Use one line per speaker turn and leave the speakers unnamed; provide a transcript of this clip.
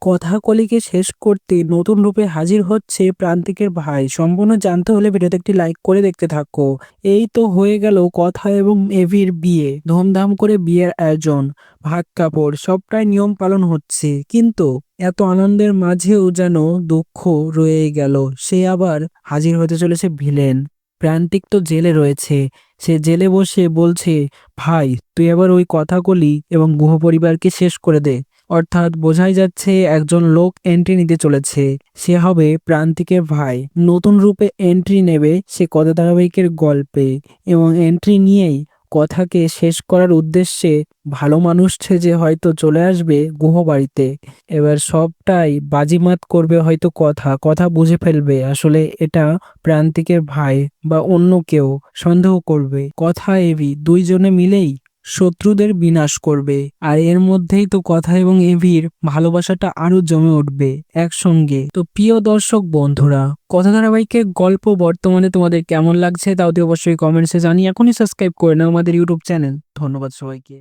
কথাকলিকে শেষ করতে নতুন রূপে হাজির হচ্ছে প্রান্তিকের ভাই। সম্পূর্ণ জানতে হলে ভিডিওতে একটি লাইক করে দেখতে থাকো। এই তো হয়ে গেল কথা এবং এভির বিয়ে। ধুমধাম করে বিয়ের আয়োজন, ভাগ কাপড় সবটাই নিয়ম পালন হচ্ছে, কিন্তু এত আনন্দের মাঝেও যেন দুঃখ রয়ে গেল। সে আবার হাজির হতে চলেছে ভিলেন। প্রান্তিক তো জেলে রয়েছে, সে জেলে বসে বলছে, ভাই তুই এবার ওই কথাকলি এবং গুহ পরিবারকে শেষ করে দে। অর্থাৎ বোঝাই যাচ্ছে একজন লোক এন্ট্রি নিতে চলেছে, সে হবে প্রান্তিকের ভাই। নতুন রূপে এন্ট্রি নেবে সে কথা ধারাবাহিকের গল্পে, এবং এন্ট্রি নিয়েই কথাকে শেষ করার উদ্দেশ্যে ভালো মানুষ সেজে হয়তো চলে আসবে গুহ বাড়িতে। এবার সবটাই বাজিমাত করবে হয়তো কথা, কথা বুঝে ফেলবে আসলে এটা প্রান্তিকের ভাই বা অন্য কেউ। সন্দেহ করবে কথা এভি, দুইজনে মিলেই শত্রুদের বিনাশ করবে। আর এর মধ্যেই তো কথা এবং এভির ভালোবাসাটা আরো জমে উঠবে একসঙ্গে। তো প্রিয় দর্শক বন্ধুরা, কথা ধারাবাহিকের গল্প বর্তমানে তোমাদের কেমন লাগছে তাও অবশ্যই কমেন্টসে জানিয়ে এখনই সাবস্ক্রাইব করে নাও আমাদের ইউটিউব চ্যানেল। ধন্যবাদ সবাইকে।